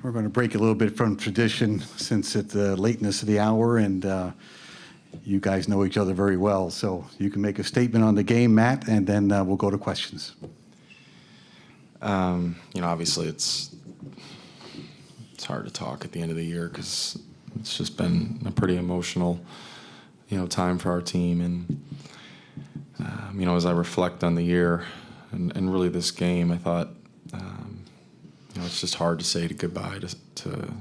We're going to break a little bit from tradition since it's the lateness of the hour, and you guys know each other very well. So you can make a statement on the game, Matt, and then we'll go to questions. Obviously it's hard to talk at the end of the year because it's just been a pretty emotional, time for our team. And, as I reflect on the year and really this game, I thought, it's just hard to say goodbye to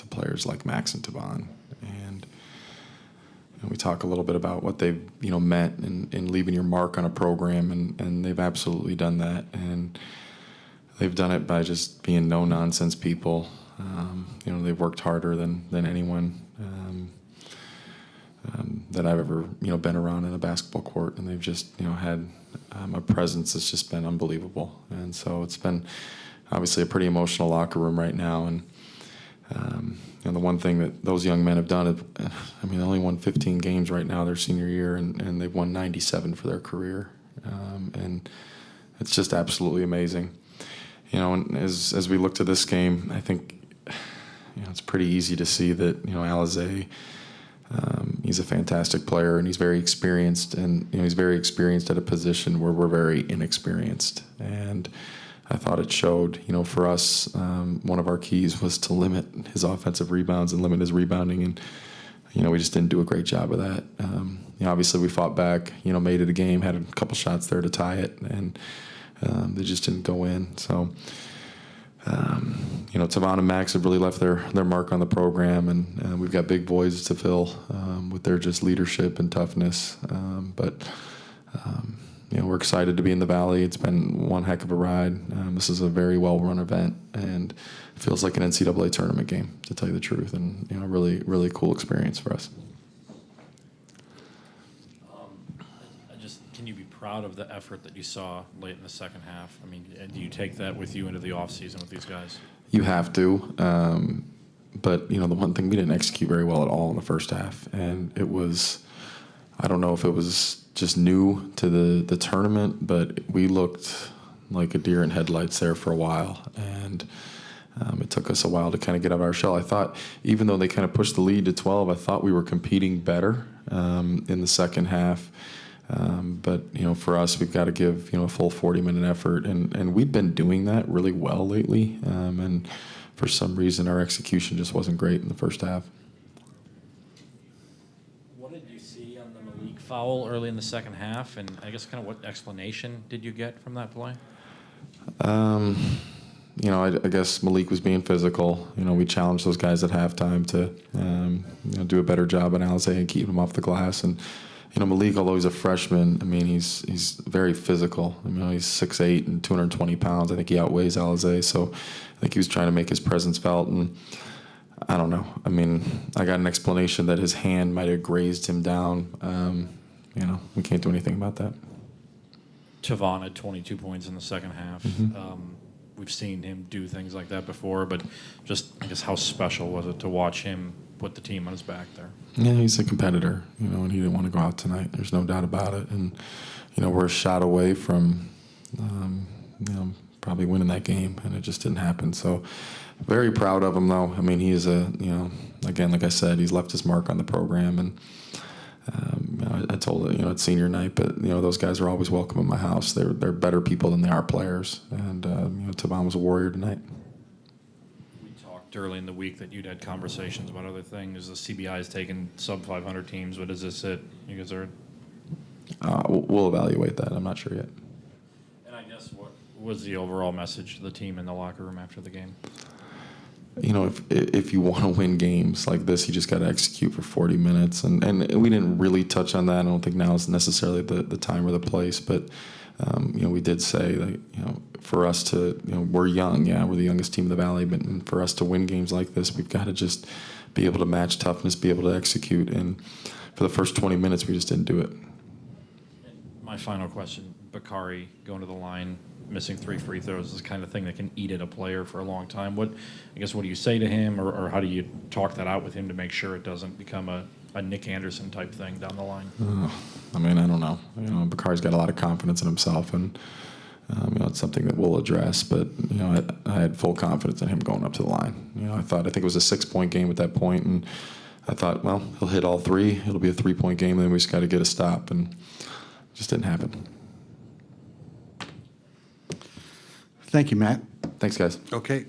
players like Max and Tavon. And we talk a little bit about what they've, meant in leaving your mark on a program, and they've absolutely done that. And they've done it by just being no-nonsense people. They've worked harder than anyone that I've ever, been around in a basketball court, and they've just, had a presence that's just been unbelievable. And so it's been obviously a pretty emotional locker room right now. And the one thing that those young men have done, they only won 15 games right now their senior year, and they've won 97 for their career. And it's just absolutely amazing. And as we look to this game, I think, it's pretty easy to see that, Alizé, he's a fantastic player, and he's very experienced, and he's very experienced at a position where we're very inexperienced. And I thought it showed. For us, one of our keys was to limit his offensive rebounds and limit his rebounding, and we just didn't do a great job of that. Obviously we fought back, made it a game, had a couple shots there to tie it, and they just didn't go in. So. Tavon and Max have really left their mark on the program, and we've got big voids to fill with their just leadership and toughness. But we're excited to be in the Valley. It's been one heck of a ride. This is a very well-run event, and it feels like an NCAA tournament game, to tell you the truth, and really, really cool experience for us. Can you be proud of the effort that you saw late in the second half? Do you take that with you into the offseason with these guys? You have to. But, the one thing, we didn't execute very well at all in the first half. And it was, I don't know if it was just new to the tournament, but we looked like a deer in headlights there for a while. And it took us a while to kind of get out of our shell. I thought, even though they kind of pushed the lead to 12, I thought we were competing better in the second half. But for us, we've got to give, a full 40-minute effort. And we've been doing that really well lately. And for some reason, our execution just wasn't great in the first half. What did you see on the Malik foul early in the second half? And I guess kind of what explanation did you get from that play? I guess Malik was being physical. We challenged those guys at halftime to, do a better job on Alizé and keep him off the glass. And Malik, although he's a freshman, he's very physical. He's 6'8" and 220 pounds. I think he outweighs Alizé, so I think he was trying to make his presence felt. And I don't know. I got an explanation that his hand might have grazed him down. We can't do anything about that. Tavon had 22 points in the second half. Mm-hmm. We've seen him do things like that before, but just, I guess, how special was it to watch him put the team on his back there? Yeah, he's a competitor, and he didn't want to go out tonight. There's no doubt about it. And, we're a shot away from, probably winning that game, and it just didn't happen. So very proud of him, though. He is again, like I said, he's left his mark on the program. And I told it, at senior night, but, those guys are always welcome in my house. They're better people than they are players. And, Tavon was a warrior tonight. Early in the week that you'd had conversations about other things. The CBI has taken sub-500 teams. What does this hit? You guys are... We'll evaluate that. I'm not sure yet. And I guess what was the overall message to the team in the locker room after the game? If you want to win games like this, you just got to execute for 40 minutes. And we didn't really touch on that. I don't think now is necessarily the time or the place. But, we did say that, for us to, we're young. Yeah, we're the youngest team in the Valley. But for us to win games like this, we've got to just be able to match toughness, be able to execute. And for the first 20 minutes, we just didn't do it. My final question, Bakari going to the line, missing 3 free throws is the kind of thing that can eat at a player for a long time. What do you say to him, or how do you talk that out with him to make sure it doesn't become a Nick Anderson type thing down the line? I don't know. Bakari's got a lot of confidence in himself, and It's something that we'll address, but I had full confidence in him going up to the line. I think it was a 6-point game at that point, and I thought, well, he'll hit all 3. It'll be a 3-point game, and then we just got to get a stop, and it just didn't happen. Thank you, Matt. Thanks, guys. Okay.